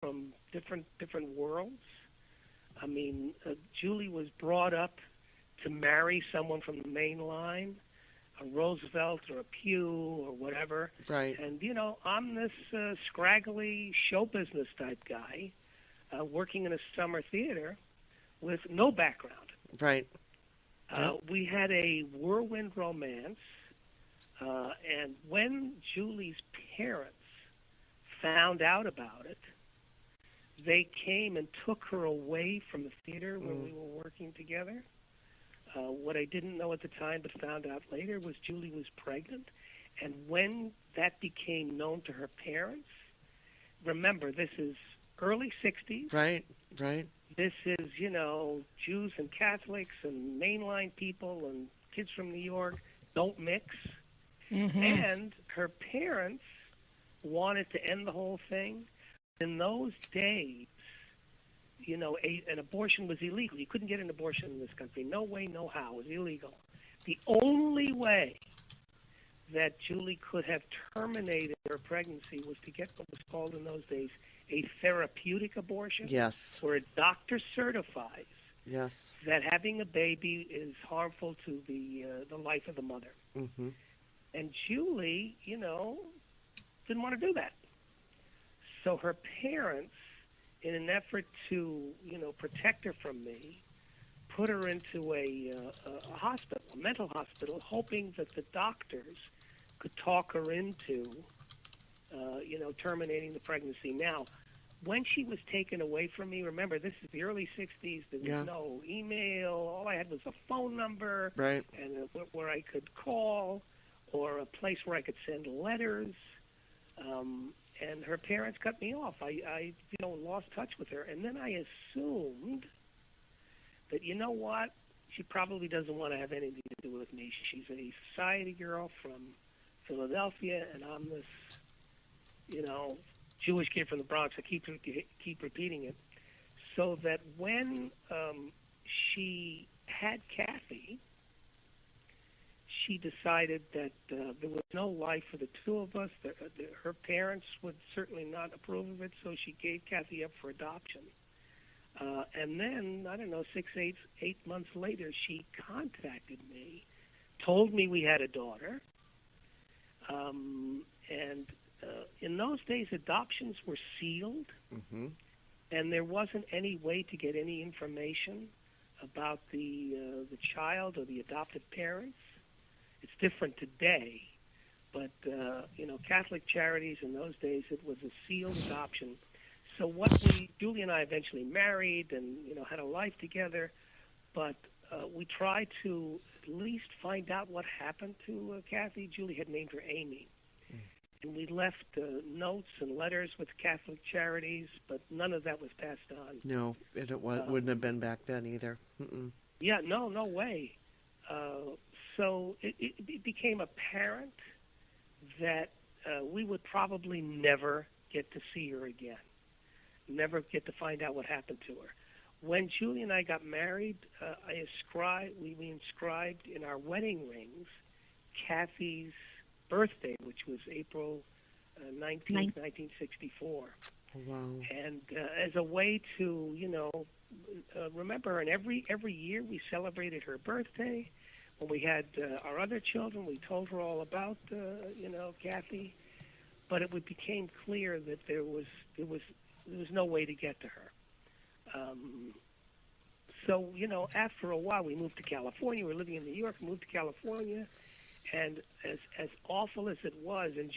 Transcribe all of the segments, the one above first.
from different worlds. I mean, Julie was brought up to marry someone from the main line, a Roosevelt or a Pew or whatever. Right. And, I'm this scraggly show business type guy working in a summer theater with no background. Right. Yep. We had a whirlwind romance, and when Julie's parents found out about it, they came and took her away from the theater where we were working together. What I didn't know at the time but found out later was Julie was pregnant. And when that became known to her parents, remember, this is early 60s. Right, right. This is, Jews and Catholics and mainline people and kids from New York don't mix. Mm-hmm. And her parents wanted to end the whole thing. In those days, an abortion was illegal. You couldn't get an abortion in this country. No way, no how. It was illegal. The only way that Julie could have terminated her pregnancy was to get what was called in those days a therapeutic abortion. Yes. Where a doctor certifies yes. that having a baby is harmful to the life of the mother. Mm-hmm. And Julie, didn't want to do that. So her parents, in an effort to, protect her from me, put her into a hospital, a mental hospital, hoping that the doctors could talk her into, terminating the pregnancy. Now, when she was taken away from me, remember, this is the early 60s. There was no email. All I had was a phone number, right, and where I could call, or a place where I could send letters. And her parents cut me off. I lost touch with her. And then I assumed that, she probably doesn't want to have anything to do with me. She's a society girl from Philadelphia, and I'm this, Jewish kid from the Bronx. I keep repeating it. So that when she had Kathy, she decided that there was no life for the two of us. Her parents would certainly not approve of it, so she gave Kathy up for adoption. And then, I don't know, 8 months later, she contacted me, told me we had a daughter. And in those days, adoptions were sealed, mm-hmm. and there wasn't any way to get any information about the child or the adopted parents. It's different today, but, Catholic Charities in those days, it was a sealed adoption. So Julie and I eventually married and, had a life together, but we tried to at least find out what happened to Kathy. Julie had named her Amy. And we left notes and letters with Catholic Charities, but none of that was passed on. No, it wouldn't have been back then either. Mm-mm. Yeah, no way. So it became apparent that we would probably never get to see her again, never get to find out what happened to her. When Julie and I got married, we inscribed in our wedding rings Kathy's birthday, which was April 19th, 1964. Oh, wow. And as a way to, remember her, and every year we celebrated her birthday. When we had our other children, we told her all about, Kathy. But it became clear that there was no way to get to her. So, after a while, we moved to California. We were living in New York, moved to California. And as awful as it was, and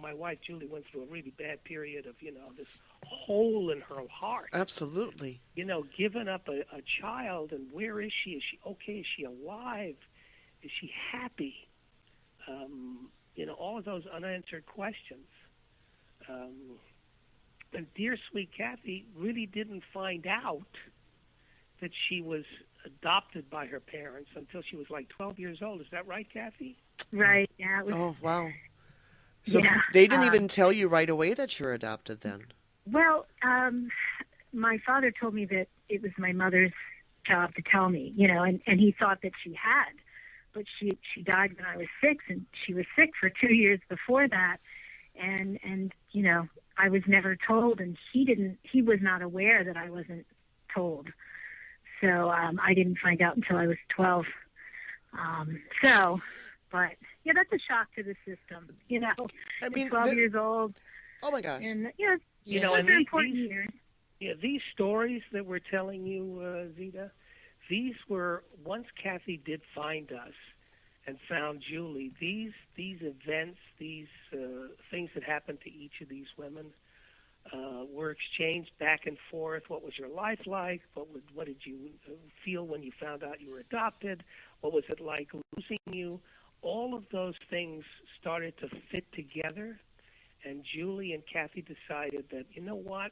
my wife Julie went through a really bad period of, this hole in her heart. Absolutely. Giving up a child, and where is she? Is she okay? Is she alive? Is she happy? All of those unanswered questions. And dear sweet Kathy really didn't find out that she was adopted by her parents until she was like 12 years old. Is that right, Kathy? Right, yeah. Oh, wow. So they didn't even tell you right away that you're adopted then? Well, my father told me that it was my mother's job to tell me, and he thought that she had. But she died when I was 6, and she was sick for 2 years before that. And I was never told, and he was not aware that I wasn't told. So I didn't find out until I was 12. But yeah, that's a shock to the system. I mean, 12 years old. Oh my gosh. And and those are important years. Yeah, these stories that we're telling you, Zita, these were, once Kathy did find us and found Julie, these events, these things that happened to each of these women were exchanged back and forth. What was your life like? What did you feel when you found out you were adopted? What was it like losing you? All of those things started to fit together, and Julie and Kathy decided that, you know what?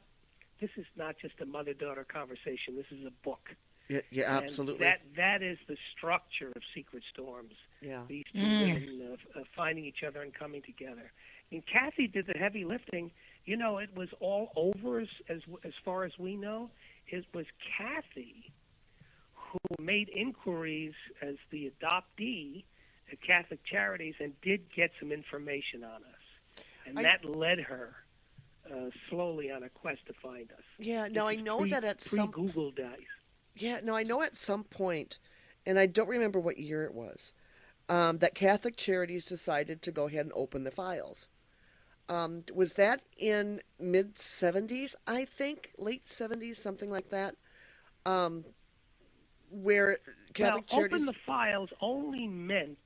This is not just a mother-daughter conversation. This is a book. Yeah, absolutely. And that is the structure of Secret Storms. Yeah. These two women finding each other and coming together. And Kathy did the heavy lifting. It was all over as far as we know. It was Kathy who made inquiries as the adoptee at Catholic Charities and did get some information on us. And that led her slowly on a quest to find us. Yeah, now I know that at some Google days. Yeah, no, I know at some point, and I don't remember what year it was, that Catholic Charities decided to go ahead and open the files. Was that in mid-'70s, I think? Late 70s, something like that? Where Catholic Charities... open the files only meant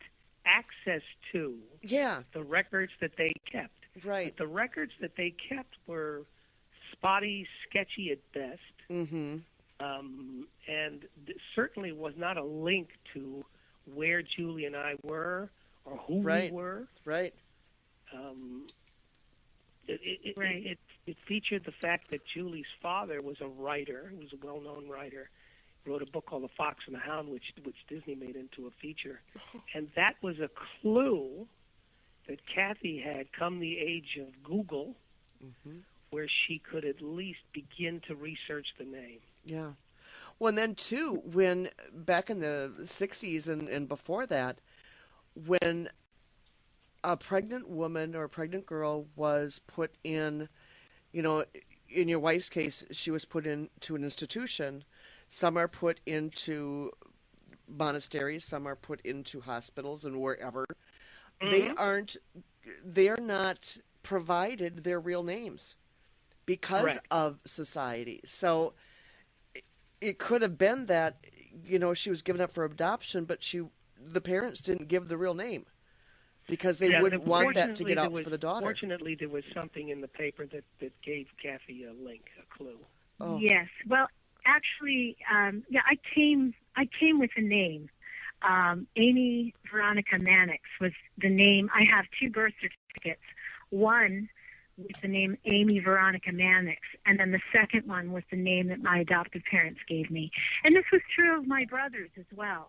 access to the records that they kept. Right. But the records that they kept were spotty, sketchy at best. Mm-hmm. And certainly was not a link to where Julie and I were or who we were. Right. It featured the fact that Julie's father was a writer. He was a well-known writer. He wrote a book called The Fox and the Hound, which Disney made into a feature. And that was a clue that Kathy had come the age of Google, where she could at least begin to research the name. Yeah. Well, and then, too, when back in the 60s and before that, when a pregnant woman or a pregnant girl was put in, in your wife's case, she was put into an institution. Some are put into monasteries, some are put into hospitals and wherever. They're not provided their real names because of society. So it could have been that, she was given up for adoption, but the parents didn't give the real name because they wouldn't want that to get out for the daughter. Fortunately, there was something in the paper that gave Kathy a link, a clue. Oh. Yes. Well, actually, I came with a name. Amy Veronica Mannix was the name. I have 2 birth certificates. One with the name Amy Veronica Mannix, and then the second one was the name that my adoptive parents gave me. And this was true of my brothers as well.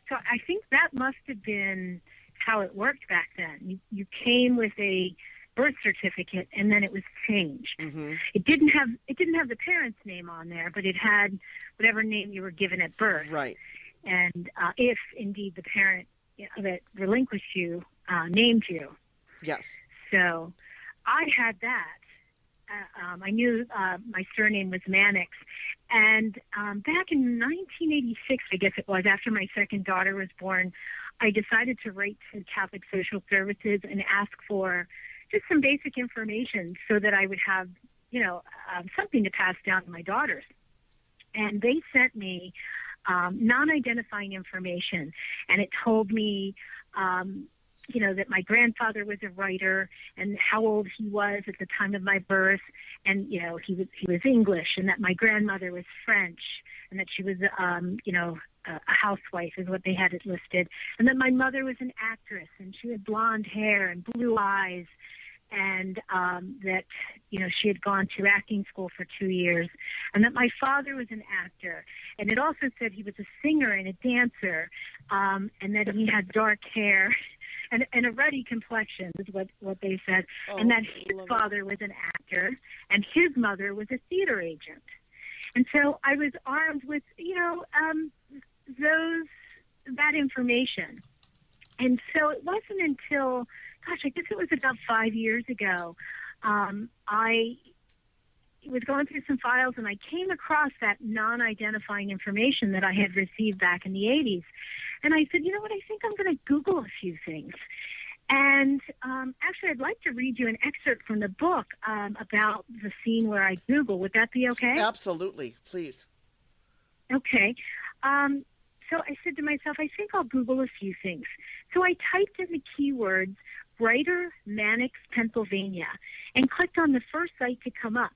So I think that must have been how it worked back then. You came with a birth certificate, and then it was changed. Mm-hmm. It didn't have the parents' name on there, but it had whatever name you were given at birth. Right. And if indeed the parent that relinquished you named you. Yes. So I had that. I knew my surname was Mannix. And back in 1986, I guess it was, after my second daughter was born, I decided to write to Catholic Social Services and ask for just some basic information so that I would have, something to pass down to my daughters. And they sent me non-identifying information, and it told me that my grandfather was a writer and how old he was at the time of my birth, and he was English, and that my grandmother was French, and that she was a housewife is what they had it listed, and that my mother was an actress and she had blonde hair and blue eyes, and that she had gone to acting school for 2 years, and that my father was an actor, and it also said he was a singer and a dancer, and that he had dark hair and a ruddy complexion is what they said, and that his father was an actor and his mother was a theater agent. And so I was armed with that information. And so it wasn't until, I guess it was about 5 years ago, I was going through some files, and I came across that non-identifying information that I had received back in the 80s. And I said, you know what, I think I'm going to Google a few things. And actually, I'd like to read you an excerpt from the book about the scene where I Google. Would that be okay? Absolutely, please. Okay. So I said to myself, I think I'll Google a few things. So I typed in the keywords Writer Mannix, Pennsylvania, and clicked on the first site to come up.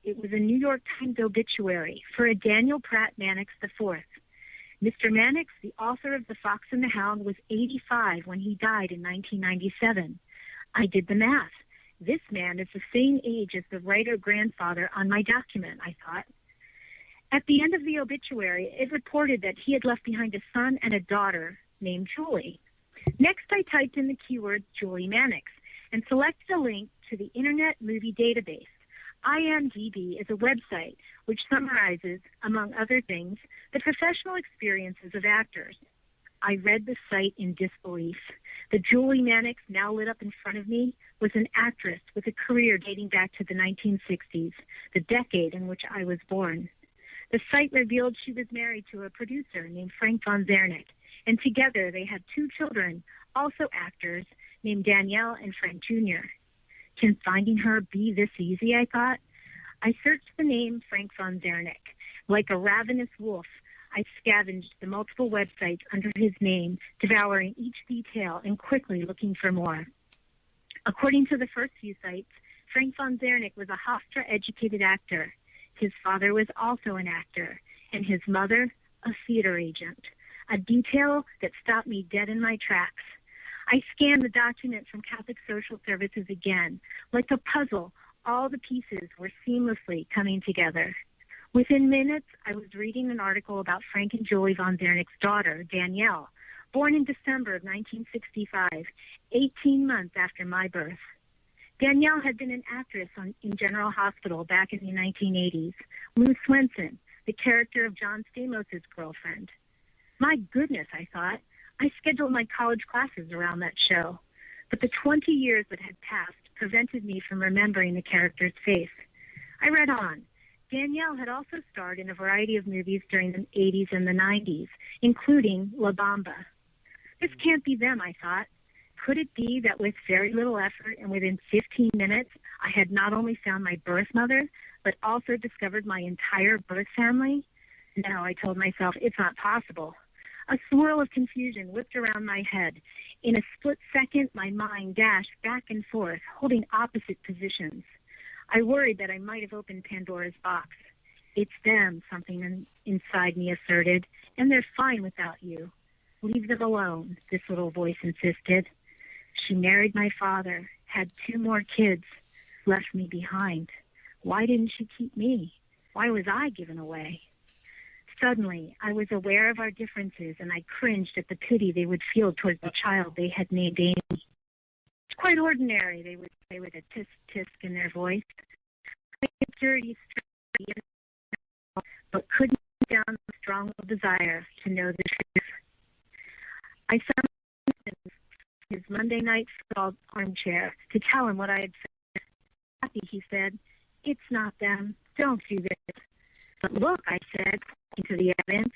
It was a New York Times obituary for a Daniel Pratt Mannix IV. Mr. Mannix, the author of The Fox and the Hound, was 85 when he died in 1997. I did the math. This man is the same age as the writer-grandfather on my document, I thought. At the end of the obituary, it reported that he had left behind a son and a daughter named Julie. Next, I typed in the keyword Julie Mannix and selected a link to the Internet Movie Database. IMDb is a website which summarizes, among other things, the professional experiences of actors. I read the site in disbelief. The Julie Mannix now lit up in front of me was an actress with a career dating back to the 1960s, the decade in which I was born. The site revealed she was married to a producer named Frank von Zerneck, and together they had 2 children, also actors, named Danielle and Frank Jr. Can finding her be this easy, I thought? I searched the name Frank von Zerneck. Like a ravenous wolf, I scavenged the multiple websites under his name, devouring each detail and quickly looking for more. According to the first few sites, Frank von Zerneck was a Hofstra-educated actor. His father was also an actor, and his mother, a theater agent, a detail that stopped me dead in my tracks. I scanned the document from Catholic Social Services again. Like a puzzle, all the pieces were seamlessly coming together. Within minutes, I was reading an article about Frank and Julie von Zerneck's daughter, Danielle, born in December of 1965, 18 months after my birth. Danielle had been an actress in General Hospital back in the 1980s. Lou Swenson, the character of John Stamos' girlfriend. My goodness, I thought. I scheduled my college classes around that show. But the 20 years that had passed prevented me from remembering the character's face. I read on. Danielle had also starred in a variety of movies during the 80s and the 90s, including La Bamba. This can't be them, I thought. Could it be that with very little effort and within 15 minutes, I had not only found my birth mother, but also discovered my entire birth family? No, I told myself, it's not possible. A swirl of confusion whipped around my head. In a split second, my mind dashed back and forth, holding opposite positions. I worried that I might have opened Pandora's box. It's them, something inside me asserted, and they're fine without you. Leave them alone, this little voice insisted. She married my father, had 2 more kids, left me behind. Why didn't she keep me? Why was I given away? Suddenly, I was aware of our differences, and I cringed at the pity they would feel towards the child they had named Amy. It's quite ordinary, they would say with a tisk-tisk in their voice. I had dirty, but couldn't put down the strong desire to know the truth. I summoned his Monday night football armchair to tell him what I had said. Kathy, he said, it's not them. Don't do this. But look, I said, pointing to the evidence.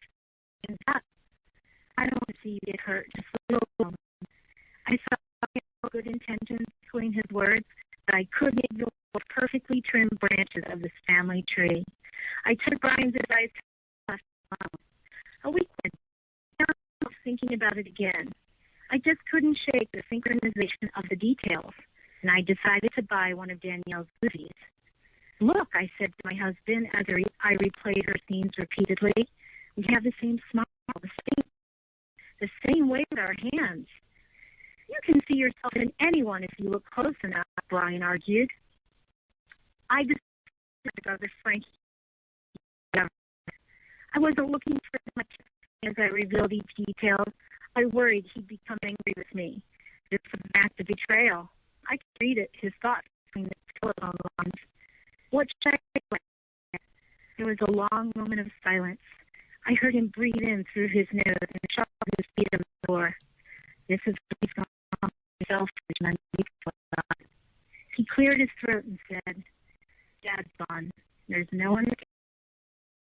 I don't want to see you get hurt. Just a little longer. I saw good intentions between his words, but I couldn't ignore the perfectly trimmed branches of this family tree. I took Brian's advice and left alone. A week went. Now I was thinking about it again. I just couldn't shake the synchronization of the details, and I decided to buy one of Danielle's movies. Look, I said to my husband as I replayed her scenes repeatedly, we have the same smile, the same way with our hands. You can see yourself in anyone if you look close enough, Brian argued. I decided my brother Frank. I wasn't looking for much as I revealed each detail. I worried he'd become angry with me. This was an act of betrayal. I could read it, his thoughts between the telephone lines. What should I say? There was a long moment of silence. I heard him breathe in through his nose and shuffle his feet on the floor. This is what he's gone on himself. he cleared his throat and said, "Dad's gone. There's no one that